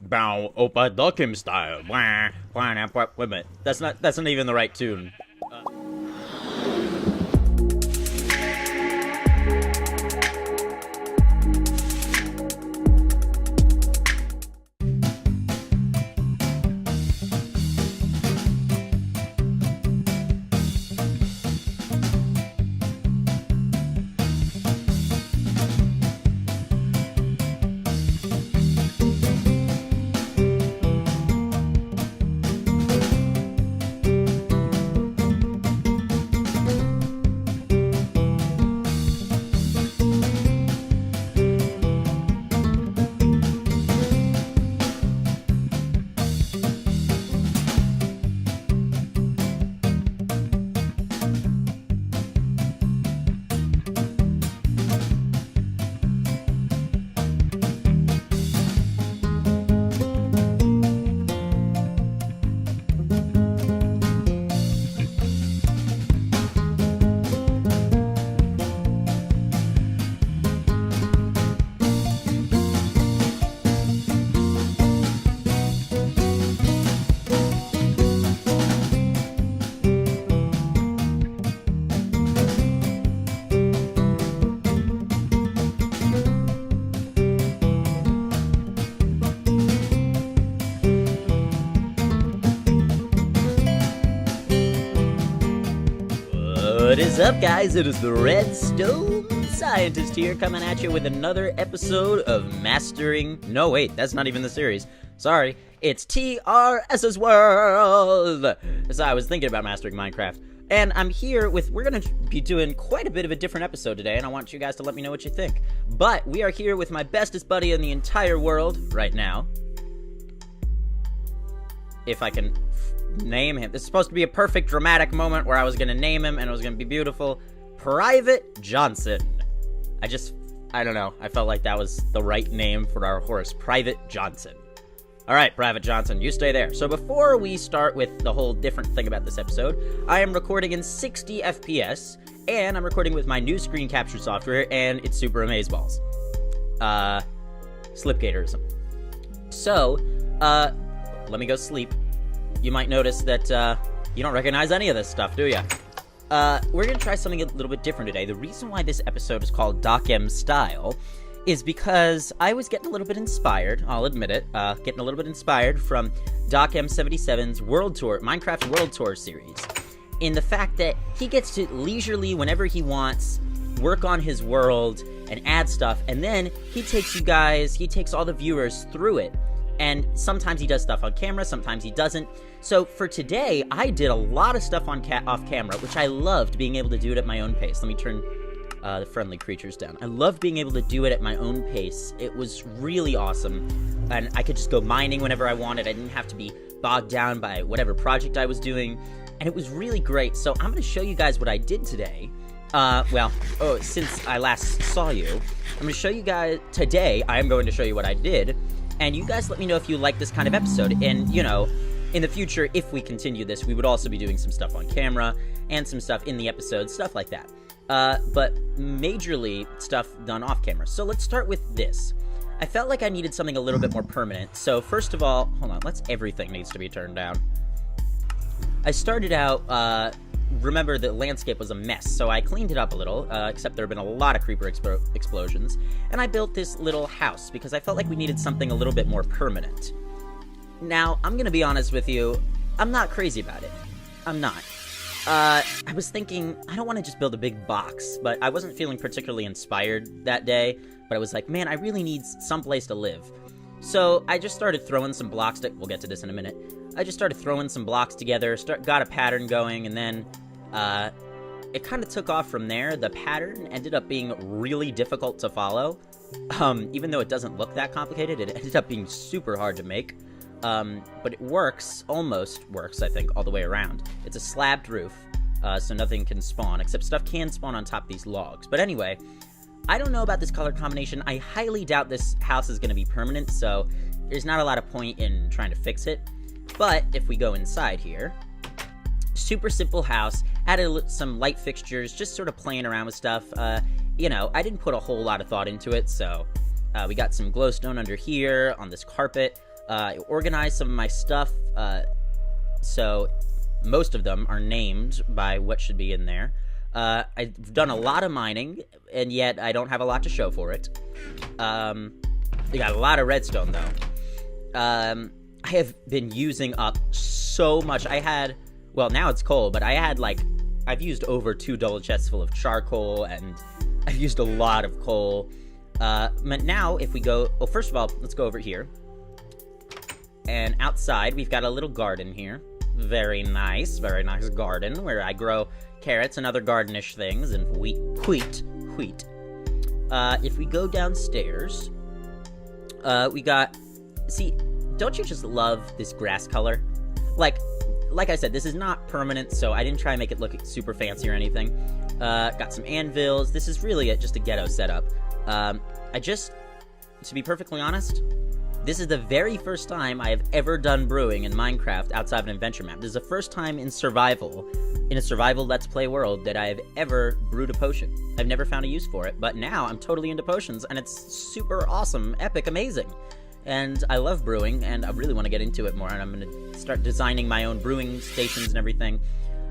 Bow, Oppa, Docm style. Wah, wah, wait a minute. That's not even the right tune. What is up, guys? It is the Redstone Scientist here, coming at you with another episode of Mastering... No, wait, that's not even the series. Sorry, it's TRS's World! So I was thinking about mastering Minecraft. And I'm here with... We're going to be doing quite a bit of a different episode today, and I want you guys to let me know what you think. But we are here with my bestest buddy in the entire world right now. If I can... name him. This is supposed to be a perfect dramatic moment where I was going to name him and it was going to be beautiful. Private Johnson. I don't know. I felt like that was the right name for our horse. Private Johnson. Alright, Private Johnson, you stay there. So before we start with the whole different thing about this episode, I am recording in 60 FPS, and I'm recording with my new screen capture software, and it's super amazeballs. Slipgatorism. So, let me go sleep. You might notice that, you don't recognize any of this stuff, do ya? We're gonna try something a little bit different today. The reason why this episode is called Docm Style is because I was getting a little bit inspired, I'll admit it, getting a little bit inspired from Docm77's World Tour, Minecraft World Tour series, in the fact that he gets to leisurely, whenever he wants, work on his world and add stuff, and then he takes all the viewers through it. And sometimes he does stuff on camera, sometimes he doesn't. So for today, I did a lot of stuff on off camera, which I loved being able to do it at my own pace. Let me turn the friendly creatures down. I loved being able to do it at my own pace. It was really awesome. And I could just go mining whenever I wanted. I didn't have to be bogged down by whatever project I was doing. And it was really great. So I'm going to show you guys what I did today. Since I last saw you, I'm going to show you guys, today, I am going to show you what I did. And you guys let me know if you like this kind of episode. And, you know, in the future, if we continue this, we would also be doing some stuff on camera and some stuff in the episode, stuff like that. But majorly stuff done off camera. So let's start with this. I felt like I needed something a little bit more permanent. So first of all, hold on, everything needs to be turned down. I started out, remember the landscape was a mess, so I cleaned it up a little, except there have been a lot of creeper explosions, and I built this little house, because I felt like we needed something a little bit more permanent. Now, I'm gonna be honest with you, I'm not crazy about it. I'm not. I was thinking, I don't want to just build a big box, but I wasn't feeling particularly inspired that day, but I was like, man, I really need someplace to live. So I just started throwing some blocks, we'll get to this in a minute. I just started throwing some blocks together, got a pattern going, and then it kind of took off from there. The pattern ended up being really difficult to follow. Even though it doesn't look that complicated, it ended up being super hard to make. But it almost works, I think, all the way around. It's a slabbed roof, so nothing can spawn, except stuff can spawn on top of these logs. But anyway, I don't know about this color combination. I highly doubt this house is going to be permanent, so there's not a lot of point in trying to fix it. But if we go inside here, super simple house, added some light fixtures, just sort of playing around with stuff. You know, I didn't put a whole lot of thought into it, so we got some glowstone under here on this carpet. I organized some of my stuff, so most of them are named by what should be in there. I've done a lot of mining, and yet I don't have a lot to show for it. We got a lot of redstone, though. I have been using up so much. Well, now it's coal, but I've used over 2 double chests full of charcoal, and I've used a lot of coal. But now, if we go... Well, first of all, let's go over here. And outside, we've got a little garden here. Very nice garden, where I grow carrots and other gardenish things, and wheat. If we go downstairs, we got... See, don't you just love this grass color? Like I said, this is not permanent, so I didn't try and make it look super fancy or anything. Got some anvils. This is really just a ghetto setup. To be perfectly honest, this is the very first time I have ever done brewing in Minecraft outside of an adventure map. This is the first time in a survival Let's Play world, that I have ever brewed a potion. I've never found a use for it, but now I'm totally into potions, and it's super awesome, epic, amazing. And I love brewing, and I really want to get into it more, and I'm going to start designing my own brewing stations and everything.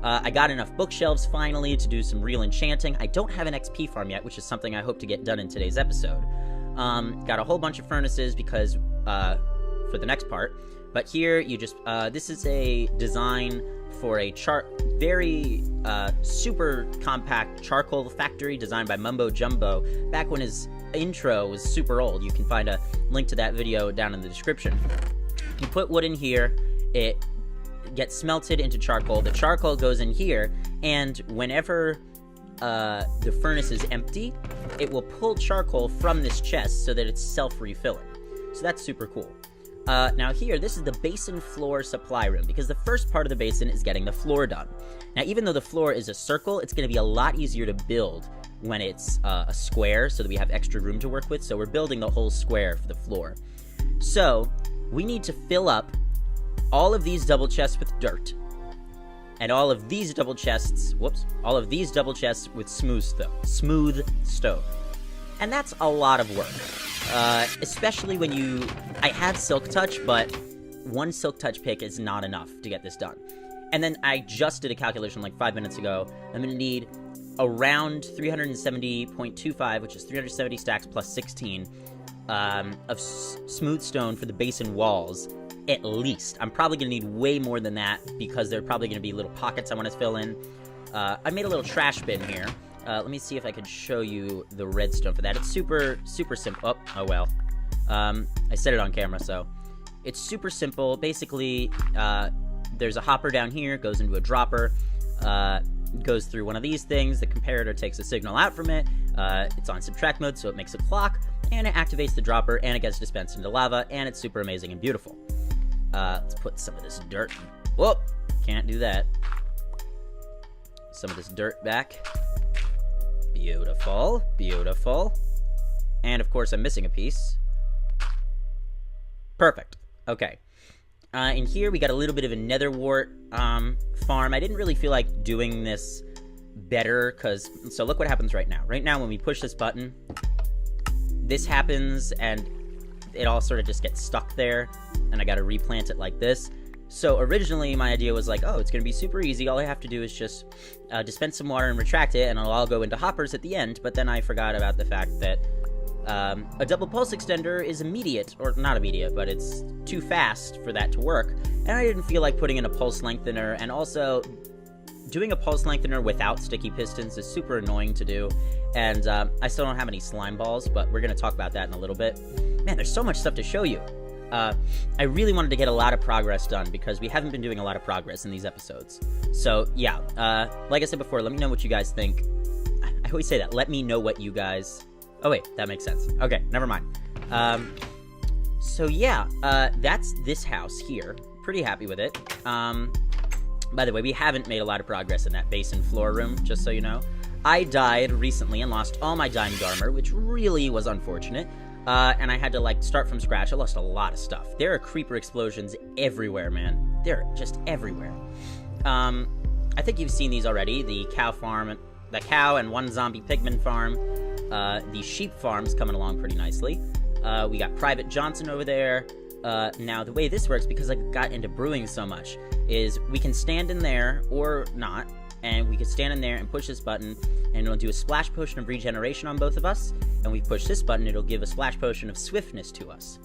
I got enough bookshelves, finally, to do some real enchanting. I don't have an XP farm yet, which is something I hope to get done in today's episode. Got a whole bunch of furnaces, because, for the next part. But here, you just, this is a design for a very, super compact charcoal factory designed by Mumbo Jumbo, back when his intro was super old. You can find a link to that video down in the description. You put wood in here, it gets smelted into charcoal, the charcoal goes in here, and whenever the furnace is empty, it will pull charcoal from this chest so that it's self-refilling. So that's super cool. Now here, this is the basin floor supply room, because the first part of the basin is getting the floor done. Now, even though the floor is a circle, it's going to be a lot easier to build when it's a square, so that we have extra room to work with. So we're building the whole square for the floor. So we need to fill up all of these double chests with dirt, and all of these double chests with smooth stone. And that's a lot of work, especially when I have Silk Touch, but one Silk Touch pick is not enough to get this done. And then I just did a calculation like 5 minutes ago. I'm going to need around 370.25, which is 370 stacks plus 16, of smooth stone for the basin walls, at least. I'm probably going to need way more than that, because there are probably going to be little pockets I want to fill in. I made a little trash bin here. Let me see if I could show you the redstone for that. It's super simple. Oh well. I said it on camera, so it's super simple. Basically, there's a hopper down here, goes into a dropper, goes through one of these things. The comparator takes a signal out from it. It's on subtract mode, so it makes a clock, and it activates the dropper, and it gets dispensed into lava, and it's super amazing and beautiful. Let's put some of this dirt. Whoop! Can't do that. Some of this dirt back. Beautiful. And of course, I'm missing a piece. Perfect. Okay. In here, we got a little bit of a nether wart farm. I didn't really feel like doing this better, so look what happens right now. Right now, when we push this button, this happens, and it all sort of just gets stuck there, and I gotta replant it like this. So originally, my idea was like, oh, it's gonna be super easy. All I have to do is just dispense some water and retract it, and it'll all go into hoppers at the end. But then I forgot about the fact that a double pulse extender is immediate, or not immediate, but it's too fast for that to work. And I didn't feel like putting in a pulse lengthener, and also doing a pulse lengthener without sticky pistons is super annoying to do. And I still don't have any slime balls, but we're gonna talk about that in a little bit. Man, there's so much stuff to show you. I really wanted to get a lot of progress done, because we haven't been doing a lot of progress in these episodes. So, yeah, like I said before, let me know what you guys think. I always say that, let me know what you guys... Oh, wait, that makes sense. Okay, never mind. So, yeah, that's this house here. Pretty happy with it. By the way, we haven't made a lot of progress in that basin floor room, just so you know. I died recently and lost all my diamond armor, which really was unfortunate. And I had to, like, start from scratch. I lost a lot of stuff. There are creeper explosions everywhere, man. They're just everywhere. I think you've seen these already. The cow farm, the cow and one zombie pigman farm. The sheep farm's coming along pretty nicely. We got Private Johnson over there. Now, the way this works, because I got into brewing so much, is we can stand in there, or not, and we can stand in there and push this button, and it'll do a splash potion of regeneration on both of us, and we push this button, it'll give a splash potion of swiftness to us.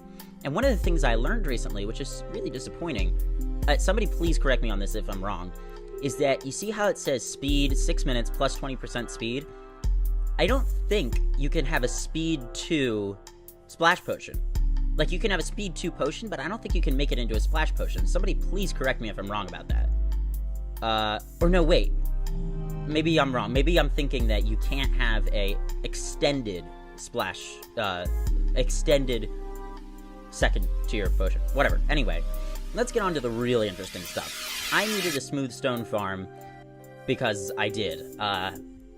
And one of the things I learned recently, which is really disappointing, somebody please correct me on this if I'm wrong, is that you see how it says speed, 6 minutes, plus 20% speed? I don't think you can have a speed 2 splash potion. Like, you can have a speed 2 potion, but I don't think you can make it into a splash potion. Somebody please correct me if I'm wrong about that. Or no, wait. Maybe I'm wrong. Maybe I'm thinking that you can't have a extended splash, extended second tier potion. Whatever. Anyway, let's get on to the really interesting stuff. I needed a smooth stone farm because I did.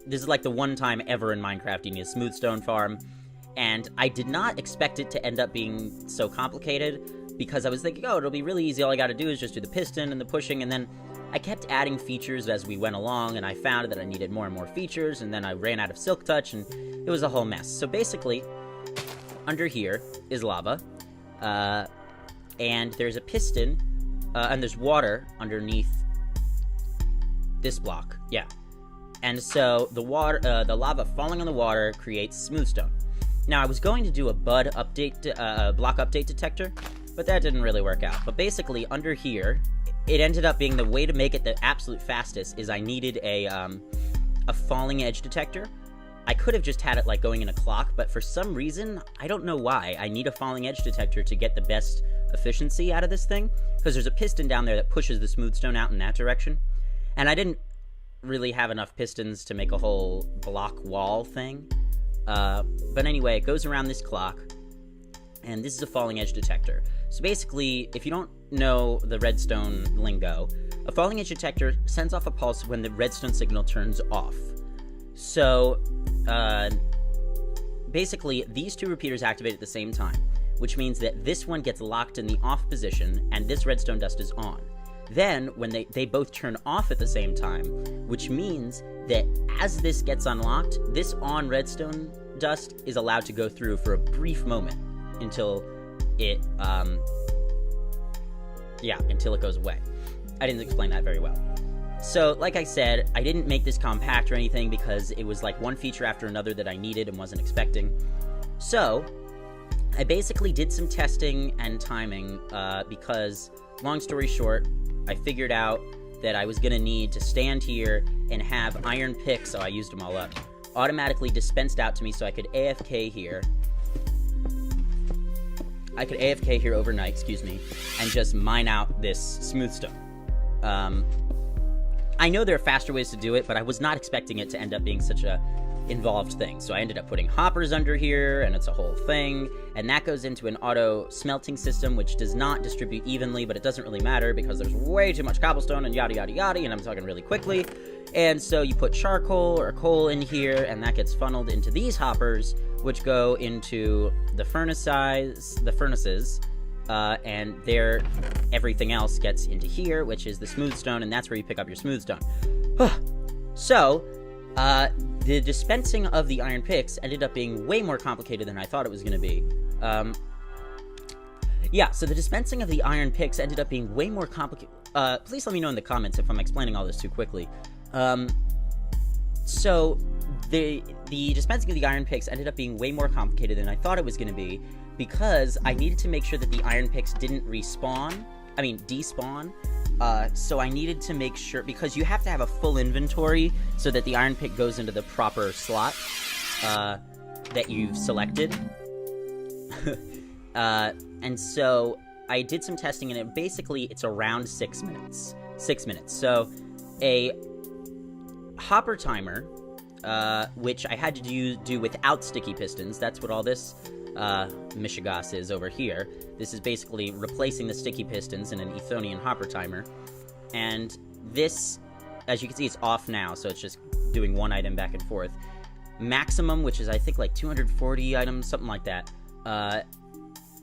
This is like the one time ever in Minecraft you need a smooth stone farm. And I did not expect it to end up being so complicated, because I was thinking, oh, it'll be really easy, all I gotta do is just do the piston and the pushing, and then I kept adding features as we went along, and I found that I needed more and more features, and then I ran out of silk touch, and it was a whole mess. So basically, under here is lava, and there's a piston, and there's water underneath this block, yeah. And so the lava falling on the water creates smooth stone. Now, I was going to do a block update detector, but that didn't really work out. But basically, under here, it ended up being the way to make it the absolute fastest is I needed a falling edge detector. I could have just had it like going in a clock, but for some reason, I don't know why, I need a falling edge detector to get the best efficiency out of this thing, because there's a piston down there that pushes the smooth stone out in that direction, and I didn't really have enough pistons to make a whole block wall thing. But anyway, it goes around this clock, and this is a falling edge detector. So basically, if you don't know the redstone lingo, a falling edge detector sends off a pulse when the redstone signal turns off. So, basically, these two repeaters activate at the same time, which means that this one gets locked in the off position, and this redstone dust is on. Then, when they both turn off at the same time, which means that as this gets unlocked, this on redstone dust is allowed to go through for a brief moment until it, until it goes away. I didn't explain that very well. So, like I said, I didn't make this compact or anything because it was like one feature after another that I needed and wasn't expecting. So, I basically did some testing and timing, because, long story short, I figured out that I was going to need to stand here and have iron picks, so I used them all up, automatically dispensed out to me so I could AFK here. I could AFK here overnight, and just mine out this smooth stone. I know there are faster ways to do it, but I was not expecting it to end up being such a involved thing. So I ended up putting hoppers under here, and it's a whole thing, and that goes into an auto smelting system, which does not distribute evenly, but it doesn't really matter because there's way too much cobblestone and yada yada yada, and I'm talking really quickly. And so you put charcoal or coal in here, and that gets funneled into these hoppers, which go into the furnaces, and there everything else gets into here, which is the smooth stone, and that's where you pick up your smooth stone. So, the dispensing of the iron picks ended up being way more complicated than I thought it was going to be. So the dispensing of the iron picks ended up being way more complicated. Please let me know in the comments if I'm explaining all this too quickly. So the dispensing of the iron picks ended up being way more complicated than I thought it was going to be, because I needed to make sure that the iron picks didn't despawn. So I needed to make sure, because you have to have a full inventory so that the iron pick goes into the proper slot that you've selected. And so I did some testing, and it's around 6 minutes. 6 minutes. So a hopper timer, which I had to do without sticky pistons. That's what all this mishigas is over here. This is basically replacing the sticky pistons in an Ethonian hopper timer. And this, as you can see, it's off now, so it's just doing one item back and forth. Maximum, which is I think like 240 items, something like that,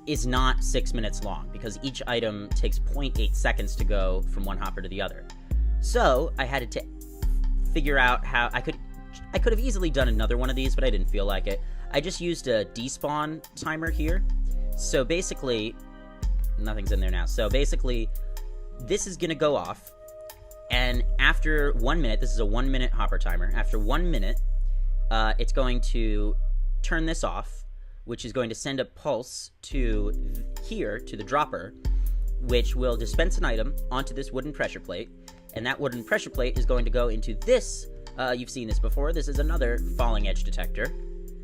is not 6 minutes long, because each item takes 0.8 seconds to go from one hopper to the other. So I had to figure out how I could have easily done another one of these, but I didn't feel like it. I just used a despawn timer here. So basically, nothing's in there now. So basically, this is gonna go off, and after 1 minute, this is a 1 minute hopper timer. After 1 minute, it's going to turn this off, which is going to send a pulse to here, to the dropper, which will dispense an item onto this wooden pressure plate, and that wooden pressure plate is going to go into this, you've seen this before, this is another falling edge detector,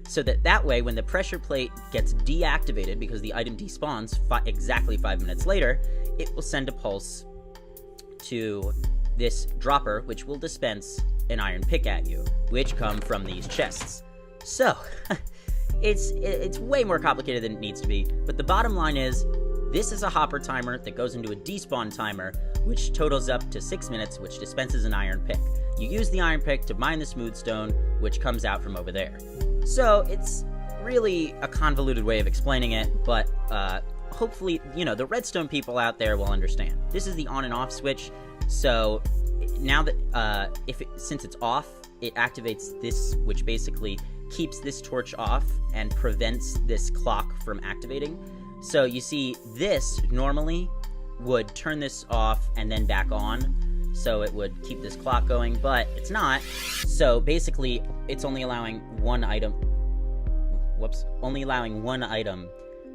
so that way, when the pressure plate gets deactivated, because the item despawns exactly 5 minutes later, it will send a pulse to this dropper, which will dispense an iron pick at you, which come from these chests. So, it's way more complicated than it needs to be, but the bottom line is, this is a hopper timer that goes into a despawn timer, which totals up to 6 minutes, which dispenses an iron pick. You use the iron pick to mine the smooth stone, which comes out from over there. So, it's really a convoluted way of explaining it, but hopefully, the redstone people out there will understand. This is the on and off switch, so now that, since it's off, it activates this, which basically keeps this torch off and prevents this clock from activating. So you see, this normally would turn this off and then back on, so it would keep this clock going, but it's not. So basically, it's only allowing one item,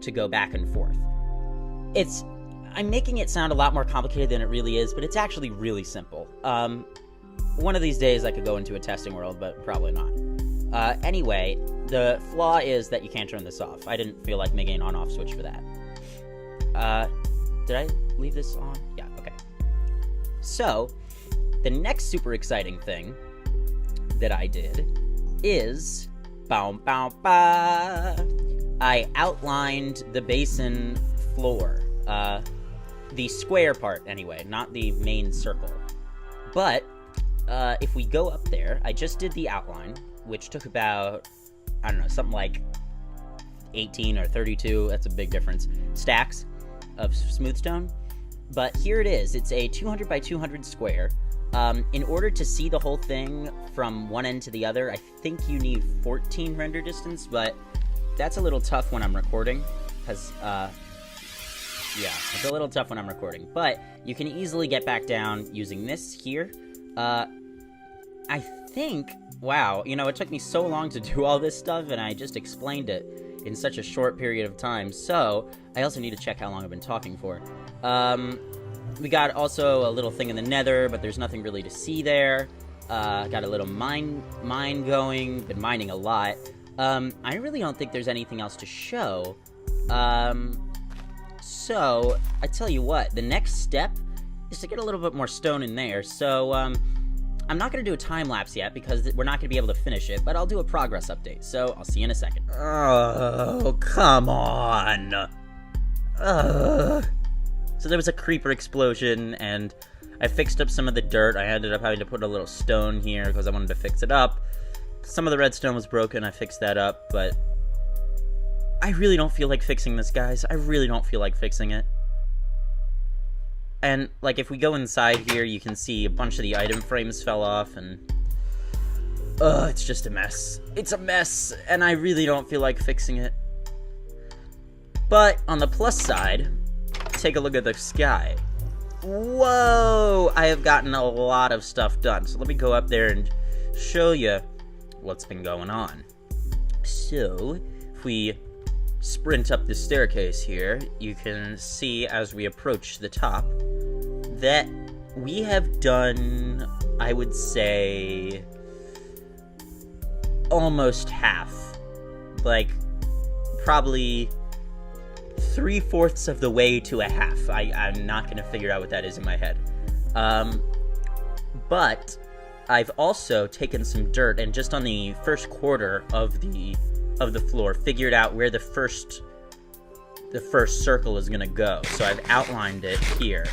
to go back and forth. I'm making it sound a lot more complicated than it really is, but it's actually really simple. One of these days I could go into a testing world, but probably not. Anyway, the flaw is that you can't turn this off. I didn't feel like making an on-off switch for that. Did I leave this on? Yeah, okay. So, the next super exciting thing that I did is... I outlined the basin floor. The square part, anyway, not the main circle. But, if we go up there, I just did the outline, which took about, I don't know, something like 18 or 32, that's a big difference, stacks of smooth stone. But here it is, it's a 200 by 200 square. In order to see the whole thing from one end to the other, I think you need 14 render distance, but that's a little tough when I'm recording, because, yeah, it's a little tough when I'm recording. But you can easily get back down using this here. I think, wow, it took me so long to do all this stuff, and I just explained it in such a short period of time, so I also need to check how long I've been talking for. We got also a little thing in the nether, but there's nothing really to see there. Got a little mine going, been mining a lot. I really don't think there's anything else to show. So, I tell you what, the next step is to get a little bit more stone in there, so, I'm not going to do a time-lapse yet, because we're not going to be able to finish it, but I'll do a progress update, so I'll see you in a second. Oh, come on! So there was a creeper explosion, and I fixed up some of the dirt. I ended up having to put a little stone here, because I wanted to fix it up. Some of the redstone was broken, I fixed that up, but I really don't feel like fixing this, guys. I really don't feel like fixing it. And, like, if we go inside here, you can see a bunch of the item frames fell off, and... it's just a mess. It's a mess, and I really don't feel like fixing it. But, on the plus side, take a look at the sky. Whoa! I have gotten a lot of stuff done, so let me go up there and show you what's been going on. So, if we sprint up the staircase here, you can see as we approach the top that we have done, I would say, almost half. Like, probably 3/4 of the way to a half. I'm not going to figure out what that is in my head. But I've also taken some dirt and just on the first quarter of the floor figured out where the first circle is gonna go. So I've outlined it here.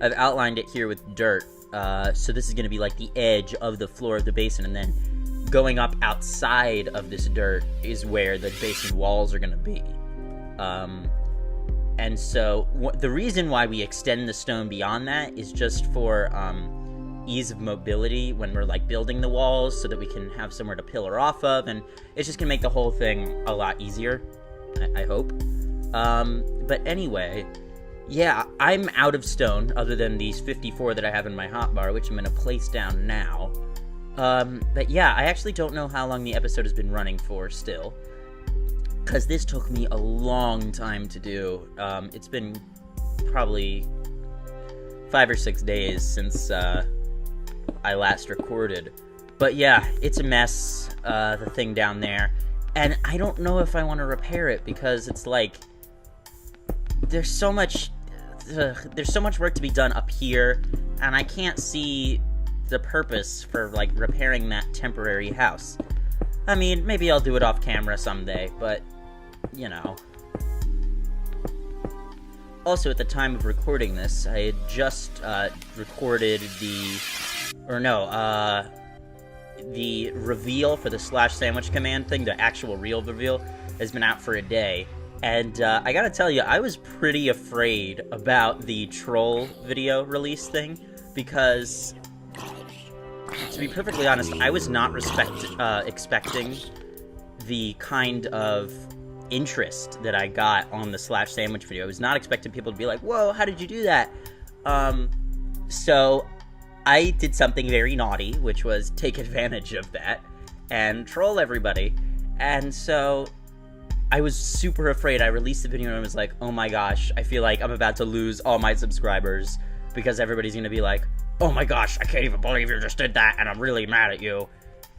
I've outlined it here with dirt. So this is gonna be like the edge of the floor of the basin, and then going up outside of this dirt is where the basin walls are gonna be. And so the reason why we extend the stone beyond that is just for ease of mobility when we're like building the walls, so that we can have somewhere to pillar off of, and it's just gonna make the whole thing a lot easier, I hope. But anyway, yeah, I'm out of stone, other than these 54 that I have in my hotbar, which I'm gonna place down now. But yeah, I actually don't know how long the episode has been running for still, because this took me a long time to do. It's been probably 5 or 6 days since, I last recorded. But yeah, it's a mess, the thing down there, and I don't know if I want to repair it, because it's like, there's so much work to be done up here, and I can't see the purpose for, like, repairing that temporary house. I mean, maybe I'll do it off camera someday, but, you know. Also, at the time of recording this, I had just, recorded the reveal for the /sandwich command thing, the actual real reveal, has been out for a day. And, I gotta tell you, I was pretty afraid about the troll video release thing, because, to be perfectly honest, I was not expecting the kind of interest that I got on the /sandwich video. I was not expecting people to be like, whoa, how did you do that? So I did something very naughty, which was take advantage of that and troll everybody. And so I was super afraid. I released the video and I was like, oh my gosh, I feel like I'm about to lose all my subscribers, because everybody's gonna be like, oh my gosh, I can't even believe you just did that, and I'm really mad at you,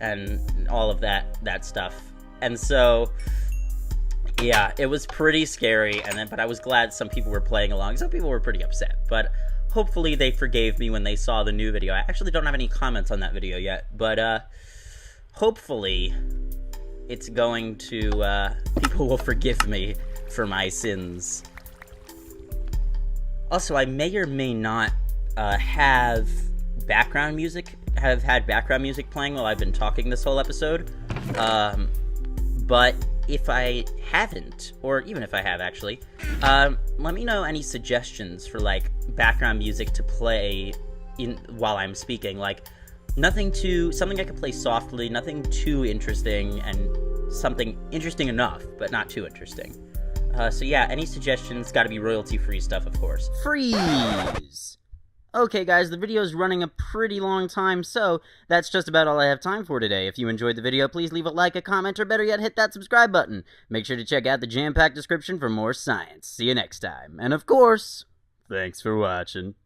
and all of that stuff. And so, yeah, it was pretty scary, but I was glad some people were playing along. Some people were pretty upset, but hopefully they forgave me when they saw the new video. I actually don't have any comments on that video yet, but, hopefully it's going to, people will forgive me for my sins. Also, I may or may not, have had background music playing while I've been talking this whole episode, but if I haven't, or even if I have actually, let me know any suggestions for, like, background music to play while I'm speaking. Like, something I could play softly, nothing too interesting, and something interesting enough, but not too interesting. So yeah, any suggestions, gotta be royalty-free stuff, of course. Freeze! Okay guys, the video is running a pretty long time, so that's just about all I have time for today. If you enjoyed the video, please leave a like, a comment, or better yet, hit that subscribe button. Make sure to check out the jam-packed description for more science. See you next time. And of course, thanks for watching.